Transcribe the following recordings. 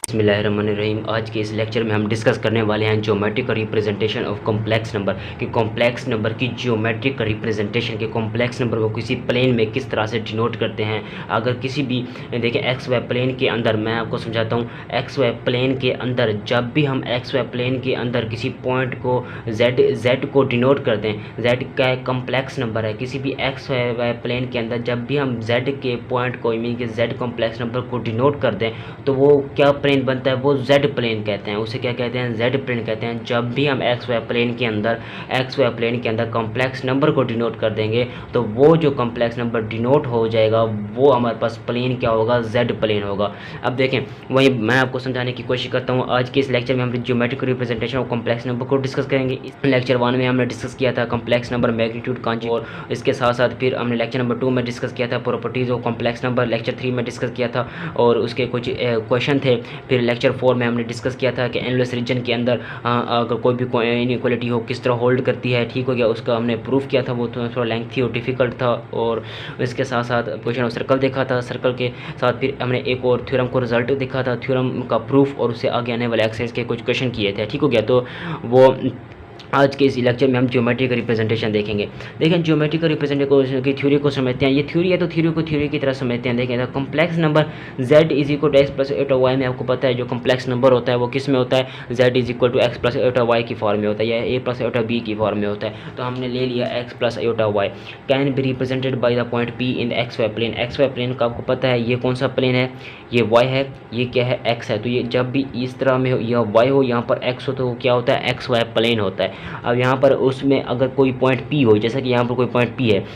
बिस्मिल्लाहिर्रहमानिर्रहीम। आज के इस लेक्चर में हम डिस्कस करने वाले हैं geometric representation of complex number कि कॉम्प्लेक्स नंबर की ज्योमेट्रिक रिप्रेजेंटेशन के कॉम्प्लेक्स नंबर को किसी प्लेन में किस तरह से डिनोट करते हैं। अगर किसी भी देखिए एक्स वाई प्लेन के अंदर, मैं आपको समझाता हूँ, एक्स वाई प्लेन के अंदर जब भी हम एक्स वाई प्लेन के अंदर किसी पॉइंट को जेड को डिनोट करते हैं, जेड का एक कॉम्प्लेक्स नंबर है, किसी भी एक्स वाई प्लेन के अंदर जब भी हम जेड के पॉइंट को मीन कि जेड कॉम्प्लेक्स नंबर को डिनोट कर दें तो वो क्या प्लेन बनता है, वो जेड प्लेन कहते हैं। उसे क्या कहते हैं, जेड प्लेन कहते हैं। जब भी हम एक्स वाई प्लेन के अंदर कॉम्प्लेक्स नंबर को डिनोट कर देंगे तो वो जो कॉम्प्लेक्स नंबर डिनोट हो जाएगा वो हमारे पास प्लेन क्या होगा, जेड प्लेन होगा। अब देखें, वही मैं आपको समझाने की कोशिश करता हूँ। आज के इस लेक्चर में हम geometric representation of complex number को डिस्कस करेंगे। इस लेक्चर 1 में हमने डिस्कस किया था कॉम्प्लेक्स नंबर, मैग्नीट्यूड, कांजी, और इसके साथ साथ फिर हमने लेक्चर नंबर 2 में डिस्कस किया था properties of complex number, lecture 3 में डिस्कस किया था और उसके कुछ क्वेश्चन थे। फिर लेक्चर 4 में हमने डिस्कस किया था कि एनलेस रीजन के अंदर अगर कोई भी इनइक्वालिटी हो किस तरह होल्ड करती है, ठीक हो गया। उसका हमने प्रूफ किया था, वो थोड़ा लेंथी और डिफिकल्ट था। और इसके साथ साथ क्वेश्चन ऑफ सर्कल देखा था। सर्कल के साथ फिर हमने एक और थ्योरम को रिजल्ट देखा था, थ्योरम का प्रूफ, और उससे आगे आने वाले एक्सरसाइज के कुछ क्वेश्चन किए थे, ठीक हो गया। तो वो आज के इस लेक्चर में हम ज्योमेट्रिक रिप्रेजेंटेशन देखेंगे। देखें, ज्योमेट्रिक रिप्रेजेंटेशन की थ्योरी को समझते हैं। ये थ्योरी है तो थ्योरी को थ्योरी की तरह समझते हैं। देखें, complex number z is equal to x plus iota y में आपको पता है जो कॉम्प्लेक्स नंबर होता है वो किस में होता है, z is equal to x plus iota y की फॉर्म में होता है या a प्लस एटा b की फॉर्म में होता है। तो हमने ले लिया x plus iota y can be represented by the point p in x y plane. X y plane का आपको पता है ये कौन सा प्लेन है, ये y है, ये क्या है, x है। तो ये जब भी इस तरह में हो, यह y हो, यहाँ पर x हो, तो क्या होता है, एक्स वाई प्लेन होता है। अब यहाँ पर उसमें अगर कोई पॉइंट P हो, जैसा कि यहाँ पर कोई पॉइंट P है,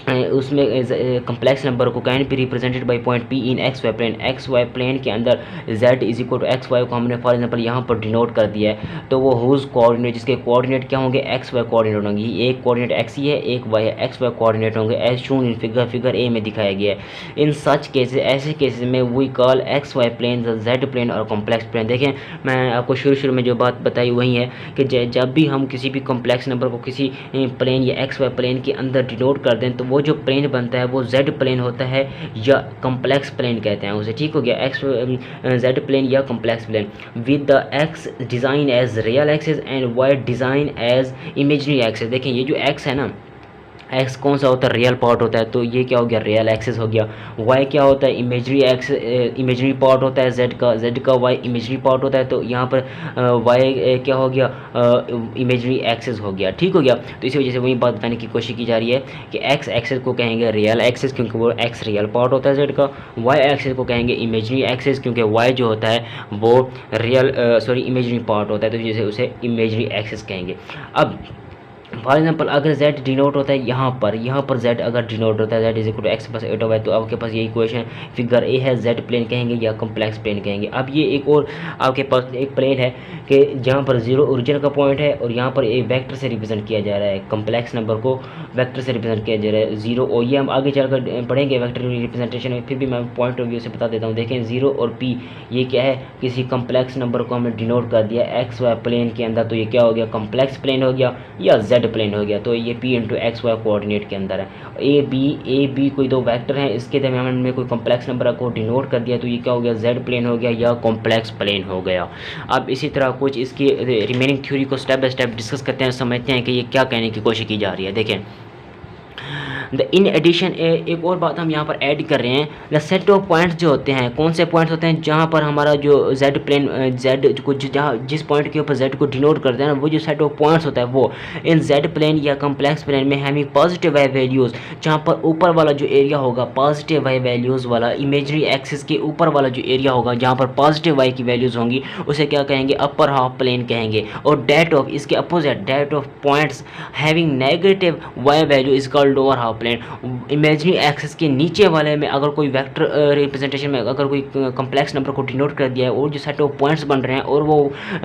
उसमें कम्प्लेक्स नंबर को can be represented by point P in x y plane. X y plane के अंदर z is equal to x y को हमने फॉर एग्जांपल यहाँ पर डिनोट कर दिया है। तो वो हुज कोऑर्डिनेट, जिसके कोऑर्डिनेट क्या होंगे, एक्स वाई कोऑर्डिनेट होंगे। एक कोऑर्डिनेट x ही है, एक y है, एक्स वाई कोऑर्डिनेट होंगे as shown in figure A में दिखाया गया है। इन सच केसेस, ऐसे केसेस में we call x y plane the Z plane और कॉम्प्लेक्स प्लेन। देखें, मैं आपको शुरू में जो बात बताई वही है कि जब भी हम किसी भी कॉम्प्लेक्स नंबर को किसी प्लेन या एक्स वाई प्लेन के अंदर डिनोट कर दें तो वो जो प्लेन बनता है वो जेड प्लेन होता है या कॉम्प्लेक्स प्लेन कहते हैं उसे, ठीक हो गया। एक्स जेड प्लेन या complex plane with the x design as real axis and y design as imaginary axis. देखें, ये जो एक्स है ना, एक्स कौन सा होता है, रियल पार्ट होता है, तो ये क्या हो गया, रियल एक्सिस हो गया। वाई क्या होता है, इमेजरी पार्ट होता है जेड का वाई इमेजरी पार्ट होता है। तो यहाँ पर वाई क्या हो गया, इमेजरी एक्सिस हो गया, ठीक हो गया। तो इसी वजह से वही बात बताने की कोशिश की जा रही है कि एक्स एक्सिस को कहेंगे रियल एक्सिस क्योंकि वो एक्स रियल पार्ट होता है जेड का। वाई एक्सिस को कहेंगे इमेजरी एक्सिस क्योंकि वाई जो होता है वो इमेजरी पार्ट होता है, तो जैसे उसे इमेजरी एक्सिस कहेंगे। अब फॉर एग्जाम्पल अगर z डिनोट होता है यहाँ पर z अगर डिनोट होता है z is equal to x plus iota y, तो आपके पास ये इक्वेशन फिगर ए है, z प्लेन कहेंगे या कॉम्प्लेक्स प्लेन कहेंगे। अब ये एक और आपके पास एक प्लेन है कि जहाँ पर जीरो ओरिजिन का पॉइंट है और यहाँ पर एक वेक्टर से रिप्रेजेंट किया जा रहा है, कॉम्प्लेक्स नंबर को वेक्टर से रिप्रेजेंट किया जा रहा है, जीरो। और ये हम आगे चलकर पढ़ेंगे वेक्टर रिप्रेजेंटेशन में, फिर भी मैं पॉइंट ऑफ व्यू से बता देता हूँ। देखें, जीरो और p ये क्या है, किसी कॉम्प्लेक्स नंबर को हमने डिनोट कर दिया एक्स वाई प्लेन के अंदर, तो ये क्या हो गया, कॉम्प्लेक्स प्लेन हो गया या z प्लेन हो गया। तो ये p into x y coordinate के अंदर है। ए बी कोई दो वेक्टर हैं, इसके दरमियान में कोई कॉम्प्लेक्स नंबर को डिनोट कर दिया तो ये क्या हो गया, z प्लेन हो गया या कॉम्प्लेक्स प्लेन हो गया। अब इसी तरह कुछ इसकी रिमेनिंग थ्योरी को स्टेप बाय स्टेप डिस्कस करते हैं, समझते हैं कि ये क्या कहने की कोशिश की जा रही है। देखें, इन एडिशन एक और बात हम यहाँ पर ऐड कर रहे हैं, द सेट ऑफ पॉइंट्स जो होते हैं, कौन से पॉइंट्स होते हैं जहाँ पर हमारा जो जेड प्लेन जेड को जहाँ जिस पॉइंट के ऊपर जेड को डिनोट करते हैं ना, वो जो सेट ऑफ पॉइंट्स होता है वो इन जेड प्लेन या कॉम्प्लेक्स प्लेन में हमें पॉजिटिव वाई वैल्यूज़, जहाँ पर ऊपर वाला जो एरिया होगा पॉजिटिव वाई वैल्यूज़ वाला, इमेजरी एक्सिस के ऊपर वाला जो एरिया होगा जहाँ पर पॉजिटिव वाई की वैल्यूज़ होंगी उसे क्या कहेंगे, अपर हाफ प्लेन कहेंगे। और डेट ऑफ, इसके opposite that of points having negative y value is called lower half plane. Imaginary axis के नीचे वाले में अगर कोई वेक्टर रिप्रेजेंटेशन में अगर कोई कॉम्प्लेक्स नंबर को डिनोट कर दिया है और जो सेट ऑफ पॉइंट्स बन रहे हैं और वो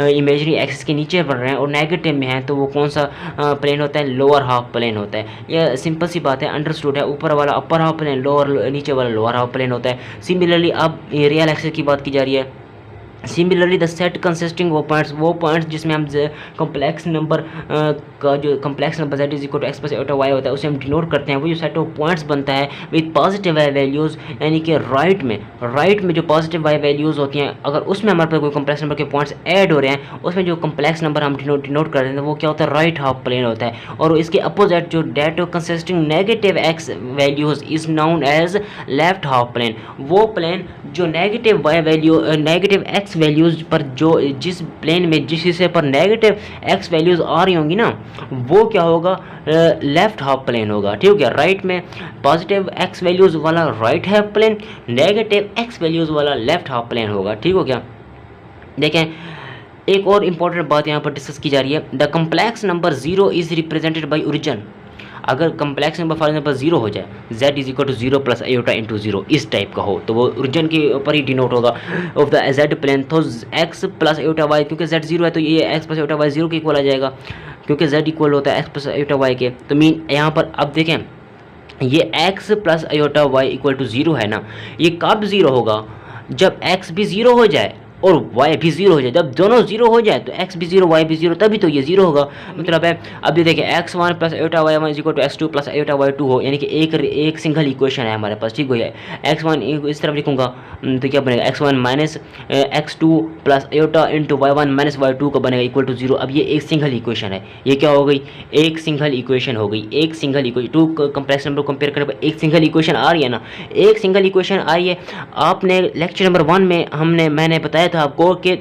इमेजिनरी एक्सिस के नीचे बन रहे हैं और नेगेटिव में हैं, तो वो कौन सा प्लेन होता है, लोअर हाफ प्लेन होता है। यह सिंपल सी बात है, अंडरस्टूड है। ऊपर वाला अपर हाफ प्लेन, लोअर नीचे वाला लोअर हाफ प्लेन होता है। सिमिलरली अब रियल एक्सिस की बात की जा रही है, सिमिलरली द सेट कंसिस्टिंग वो पॉइंट्स जिसमें हम कॉम्प्लेक्स नंबर का जो complex number z is equal to x plus iota y होता है उसे हम डिनोट करते हैं, वो जो सेट ऑफ पॉइंट्स बनता है विद पॉजिटिव वाई वैल्यूज़, यानी कि राइट में जो पॉजिटिव वाई वैल्यूज़ होती हैं अगर उसमें हमारे पास कोई कॉम्प्लेक्स नंबर के पॉइंट्स ऐड हो रहे हैं उसमें जो कॉम्प्लेक्स नंबर हम डिनोट कर रहे हैं वो क्या होता है, राइट हाफ प्लेन होता है। और इसके अपोजिट जो that consisting negative x values is known as left half plane, वो प्लेन जो negative y value negative x values पर जो जिस प्लेन में जिस हिस्से पर नेगेटिव एक्स वैल्यूज़ आ रही होंगी ना वो क्या होगा, लेफ्ट हाफ प्लेन होगा। ठीक है, राइट में पॉजिटिव एक्स वैल्यूज़ वाला right half plane, negative x values वाला लेफ्ट हाफ प्लेन होगा। ठीक हो गया। देखें एक और इम्पॉर्टेंट बात यहाँ पर डिस्कस की जा रही है, the complex number 0 is represented by origin. अगर कम्प्लेक्स नंबर फॉर एग्जाम्पल 0 हो जाए, z is equal to 0 plus iota into 0 इस टाइप का हो तो वो ओरिजिन के ऊपर ही डिनोट होगा ऑफ द z प्लेन। तो x प्लस आयोटा y, क्योंकि z 0 है तो ये x प्लस आयोटा y 0 के इक्वल आ जाएगा, क्योंकि z इक्वल होता है x प्लस आयोटा y के। तो मीन यहाँ पर अब देखें ये x plus iota y equal to 0 है ना, ये कब 0 होगा, जब x भी 0 हो जाए और y भी 0 हो जाए। जब दोनों 0 हो जाए तो x भी 0 y भी 0 तभी तो ये 0 होगा। मतलब है अब ये देखिए x1 plus iota y1 is equal to x2 plus iota y2 हो, यानी कि एक सिंगल इक्वेशन है हमारे पास। ठीक हो जाए, x1 इस तरफ लिखूंगा तो क्या बनेगा, x1 minus x2 plus iota into y1 minus y2 का बनेगा इक्वल टू 0। अब ये एक सिंगल इक्वेशन है, ये क्या हो गई, एक सिंगल इक्वेशन हो गई। एक single equation two complex number compare करने पर एक सिंगल इक्वेशन आ रही है ना, एक सिंगल इक्वेशन आई है। आपने लेक्चर नंबर 1 में मैंने बताया था आपको कि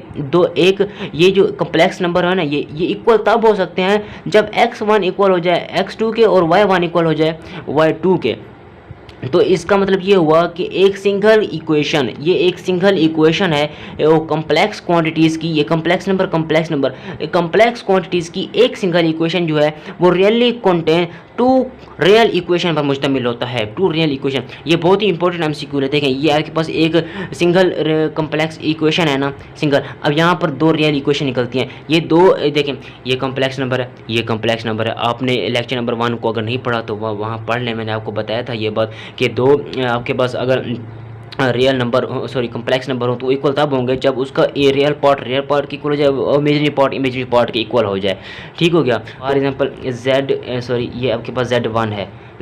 ये जो कम्प्लेक्स नंबर है ना ये इक्वल तब हो सकते हैं जब x1 इक्वल हो जाए x2 के और y1 इक्वल हो जाए y2 के। तो इसका मतलब ये हुआ कि एक सिंगल इक्वेशन है वो कम्प्लेक्स क्वांटिटीज़ की, ये कम्प्लेक्स क्वांटिटीज़ की एक सिंगल इक्वेशन जो है वो really contain two real equation पर मुश्तमिल होता है। टू रियल इक्वेशन, ये बहुत ही इंपॉर्टेंट एमसीक्यू है। देखें ये आपके पास एक सिंगल कम्प्लेक्स इक्वेशन है ना, सिंगल, अब यहाँ पर दो रियल इक्वेशन निकलती हैं। ये दो देखें, ये कम्प्लेक्स नंबर है, ये कम्प्लेक्स नंबर है। आपने लेक्चर नंबर 1 को अगर नहीं पढ़ा तो वहाँ पढ़ लें, मैंने आपको बताया था ये बात कि दो आपके पास अगर रियल नंबर कम्प्लेक्स नंबर हो तो इक्वल तब होंगे जब उसका रियल पार्ट के इक्वल हो जाए, इमेजरी पार्ट के इक्वल हो जाए। ठीक हो गया। फॉर एग्जांपल ये आपके पास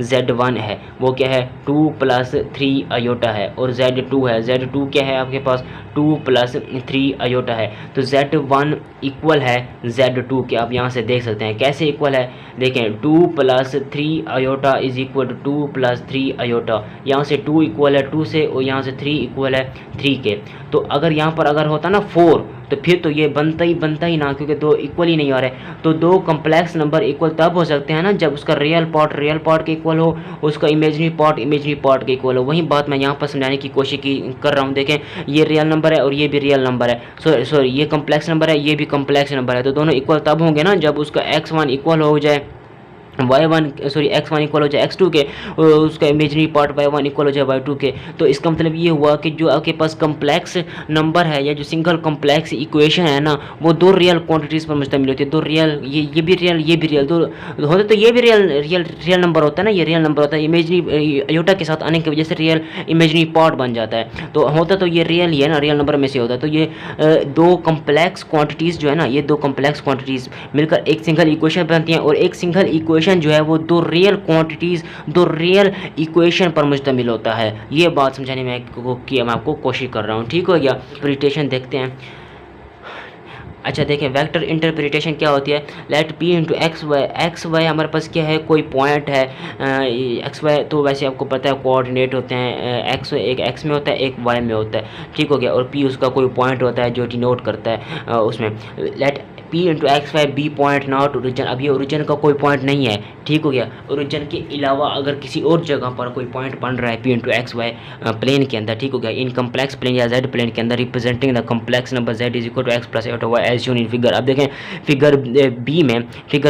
Z1 है वो क्या है 2 प्लस 3 आयोटा है, और Z2 है, Z2 क्या है आपके पास 2 प्लस 3 आयोटा है। तो Z1 इक्वल है Z2 के, आप यहाँ से देख सकते हैं कैसे इक्वल है। देखें 2 plus 3 iota is equal to 2 plus 3 iota, यहाँ से 2 इक्वल है 2 से और यहाँ से 3 इक्वल है 3 के। तो अगर यहाँ पर अगर होता ना 4 तो फिर तो ये बनता ही ना, क्योंकि दो इक्वल ही नहीं आ रहे। तो दो कम्प्लेक्स नंबर इक्वल तब हो सकते हैं ना जब उसका रियल पार्ट के इक्वल हो, उसका इमेजरी पार्ट के इक्वल हो। वही बात मैं यहाँ पर समझाने की कोशिश कर रहा हूँ। देखें ये रियल नंबर है और ये भी रियल नंबर है, ये कम्प्लेक्स नंबर है, ये भी कम्प्लेक्स नंबर है। तो दोनों इक्वल तब होंगे ना जब उसका x1 इक्वल हो जाए x1 इक्वल हो जाए x2 के, और उसका इमेजरी पार्ट y1 इक्वल हो जाए y2 के। तो इसका मतलब ये हुआ कि जो आपके पास कम्प्लेक्स नंबर है या जो सिंगल कम्प्लेक्स इक्वेशन है ना वो दो रियल क्वांटिटीज़ पर मुश्तमिल होती है। दो रियल, ये भी रियल दो होते तो ये भी रियल नंबर होता है ना, ये रियल नंबर होता है। इमेजरी आयोटा के साथ आने की वजह से रियल इमेजरी पार्ट बन जाता है। तो होता तो ये रियल ही है ना, रियल नंबर में से होता है। तो ये दो कम्प्लेक्स क्वांटिटीज़ जो है ना, ये दो कम्प्लेक्स क्वांटिटीज़ मिलकर एक सिंगल इक्वेशन बनती हैं, और एक सिंगल इक्वेशन जो है वो दो रियल क्वांटिटीज़, दो रियल इक्वेशन पर मुश्तमिल होता है। ये बात समझाने में मैं आपको कोशिश कर रहा हूँ। ठीक हो गया। इंटरप्रिटेशन देखते हैं। अच्छा देखें वेक्टर इंटरप्रिटेशन क्या होती है। Let p into x y हमारे पास क्या है, कोई पॉइंट है एक्स वाई, तो वैसे आपको पता है कोऑर्डिनेट होते हैं, एक एक्स में होता है एक वाई में होता है। ठीक हो गया। और p उसका कोई पॉइंट होता है जो डिनोट करता है उसमें। Let p into x y be point not origin, अब ये ओरिजिन का कोई पॉइंट नहीं है। ठीक हो गया। ओरिजिन के अलावा अगर किसी और जगह पर कोई पॉइंट बन रहा है p into x y plane के अंदर, ठीक हो गया, इन कम्प्लेक्स प्लेन या z प्लेन के अंदर, representing the complex number z is equal to x plus iota y as shown in figure. अब देखें फिगर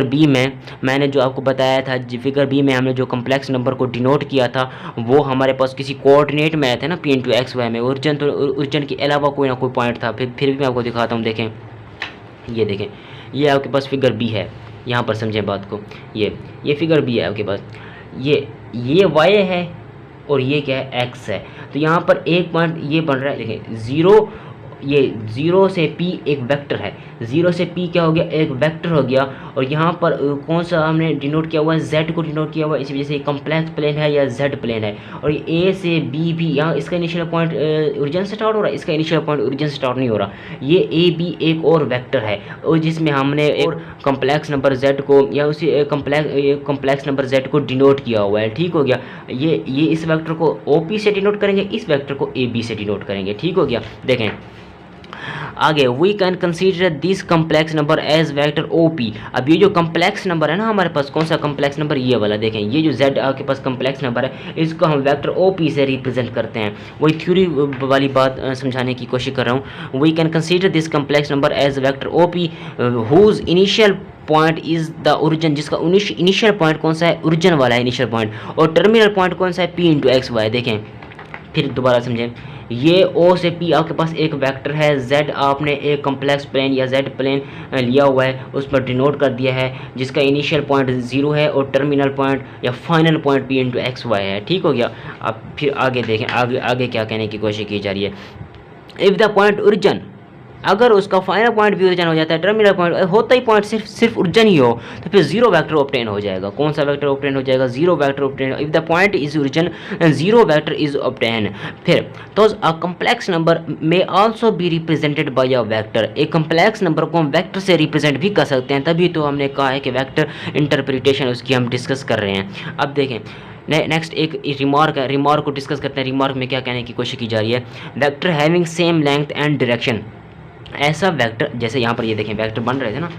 बी में मैंने जो आपको बताया था, फिगर बी में हमने जो कम्प्लेक्स नंबर को डिनोट किया था वो हमारे पास किसी कोऑर्डिनेट में आया था ना p इंटू एक्स वाई में। ओरिजिन के अलावा कोई ना कोई पॉइंट था। फिर भी मैं आपको दिखाता हूँ। देखें ये देखें, ये आपके पास फिगर बी है, यहाँ पर समझें बात को। ये फिगर बी है आपके पास, ये y है और ये क्या है x है। तो यहाँ पर एक पॉइंट ये बन रहा है, देखें 0 ये 0 से p एक वेक्टर है, 0 से p क्या हो गया, एक वेक्टर हो गया। और यहाँ पर कौन सा हमने डिनोट किया हुआ है, z को डिनोट किया हुआ है, इसी वजह से कॉम्प्लेक्स प्लेन है या z प्लेन है। और a से b भी, यहाँ इसका इनिशियल पॉइंट ओरिजिन से स्टार्ट हो रहा है, इसका इनिशियल पॉइंट ओरिजिन से स्टार्ट नहीं हो रहा। ये a b एक और वेक्टर है, और जिसमें हमने एक कॉम्प्लेक्स नंबर z को या उसी कॉम्प्लेक्स नंबर z को डिनोट किया हुआ है। ठीक हो गया। ये इस वेक्टर को OP से डिनोट करेंगे, इस वेक्टर को AB से डिनोट करेंगे। ठीक हो गया। देखें आगे, we can consider this complex number as vector OP। अब ये जो कम्प्लेक्स नंबर है ना हमारे पास, कौन सा कम्प्लेक्स नंबर, ये वाला देखें, ये जो z आपके पास कम्प्लेक्स नंबर है, इसको हम वेक्टर OP से रिप्रेजेंट करते हैं। वही थ्योरी वाली बात समझाने की कोशिश कर रहा हूँ। We can consider this complex number as vector OP whose initial point is the origin, जिसका इनिशियल पॉइंट कौन सा है, ओरिजिन वाला है इनिशियल पॉइंट, और टर्मिनल पॉइंट कौन सा है, p इंटू एक्स वाई। देखें फिर दोबारा समझें, ये O से P आपके पास एक वेक्टर है, Z आपने एक कॉम्प्लेक्स प्लेन या Z प्लेन लिया हुआ है, उस पर डिनोट कर दिया है, जिसका इनिशियल पॉइंट 0 है और टर्मिनल पॉइंट या final point P into x y है। ठीक हो गया। अब फिर आगे देखें, आगे क्या कहने की कोशिश की जा रही है। इफ़ द पॉइंट ओरिजिन, अगर उसका फाइनल पॉइंट भी ओरिजिन हो जाता है, टर्मिनल पॉइंट होता ही पॉइंट सिर्फ ओरिजिन ही हो, तो फिर 0 वेक्टर ऑब्टेन हो जाएगा। कौन सा वेक्टर ऑब्टेन हो जाएगा, 0 vector obtain. If the point is origin 0 vector is obtain. फिर तो अ कम्प्लेक्स नंबर में also be represented by a vector. एक कम्प्लेक्स नंबर को हम वेक्टर से रिप्रेजेंट भी कर सकते हैं, तभी तो हमने कहा है कि वेक्टर इंटरप्रिटेशन उसकी हम डिस्कस कर रहे हैं। अब देखें नेक्स्ट एक रिमार्क है, रिमार्क को डिस्कस करते हैं। रिमार्क में क्या कहने की कोशिश की जा रही है, vector having same length and direction. ऐसा वेक्टर, जैसे यहाँ पर ये देखें वेक्टर बन रहे थे ना,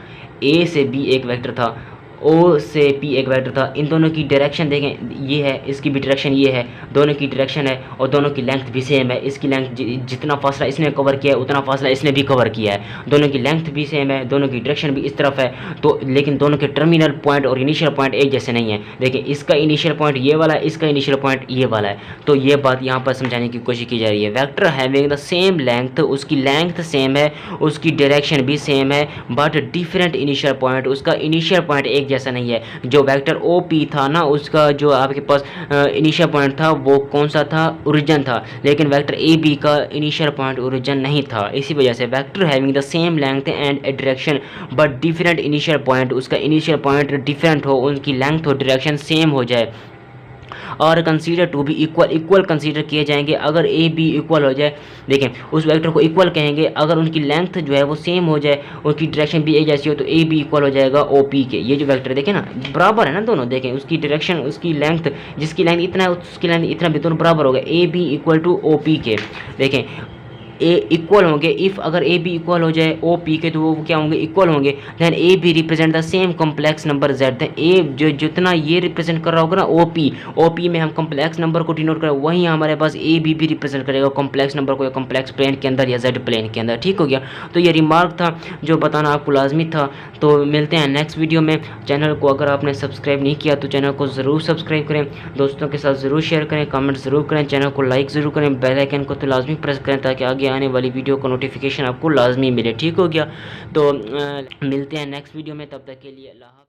A से B एक वेक्टर था, O से P एक वेक्टर था, इन दोनों की डायरेक्शन देखें, ये है, इसकी भी डायरेक्शन ये है, दोनों की डायरेक्शन है और दोनों की लेंथ भी सेम है। इसकी लेंथ जितना फासला इसने कवर किया है उतना फासला इसने भी कवर किया है, दोनों की लेंथ भी सेम है, दोनों की डायरेक्शन भी इस तरफ है। तो लेकिन दोनों के टर्मिनल पॉइंट और इनिशियल पॉइंट एक जैसे नहीं है। देखिए इसका इनिशियल पॉइंट ये वाला है, इसका इनिशियल पॉइंट ये वाला है। तो ये बात यहाँ पर समझाने की कोशिश की जा रही है। Vector having the same length, उसकी लेंथ सेम है, उसकी डायरेक्शन भी सेम है, बट डिफरेंट इनिशियल पॉइंट, उसका इनिशियल पॉइंट एक जैसा नहीं है। जो वेक्टर OP था ना, उसका जो आपके पास इनिशियल पॉइंट था वो कौन सा था, ओरिजिन था, लेकिन वेक्टर AB का इनिशियल पॉइंट ओरिजिन नहीं था। इसी वजह से vector having the same length and direction but different initial point, उसका इनिशियल पॉइंट डिफरेंट हो, उनकी लेंथ और डायरेक्शन सेम हो जाए, और कंसीडर टू भी इक्वल कंसीडर किए जाएंगे। अगर AB इक्वल हो जाए, देखें उस वेक्टर को इक्वल कहेंगे अगर उनकी लेंथ जो है वो सेम हो जाए, उनकी डायरेक्शन भी एक जैसी हो, तो AB इक्वल हो जाएगा OP के। ये जो वेक्टर देखें ना बराबर है ना दोनों, देखें उसकी डायरेक्शन, उसकी लेंथ, जिसकी लेंथ इतना है उसकी लेंथ इतना भी, दोनों बराबर हो गए, AB इक्वल टू OP के। देखें ए इक्वल होंगे, इफ़ अगर AB इक्वल हो जाए OP के तो वो क्या होंगे, इक्वल होंगे। Then AB represent the same complex number Z। Then A जो जितना ये रिप्रेजेंट कर रहा होगा ना OP में हम कॉम्प्लेक्स नंबर को डिनोट करें, वहीं हमारे पास AB भी रिप्रेजेंट करेगा कॉम्प्लेक्स नंबर को, या कॉम्प्लेक्स प्लेन के अंदर या Z प्लेन के अंदर। ठीक हो गया। तो ये रिमार्क था जो बताना आपको लाजमी था। तो मिलते हैं नेक्स्ट वीडियो में। चैनल को अगर आपने सब्सक्राइब नहीं किया तो चैनल को ज़रूर सब्सक्राइब करें, दोस्तों के साथ ज़रूर शेयर करें, कमेंट ज़रूर करें, चैनल को लाइक ज़रूर करें, बेल आइकन को तो लाजमी प्रेस करें ताकि आगे आने वाली वीडियो का नोटिफिकेशन आपको लाजमी मिले। ठीक हो गया। तो मिलते हैं नेक्स्ट वीडियो में, तब तक के लिए अल्लाह।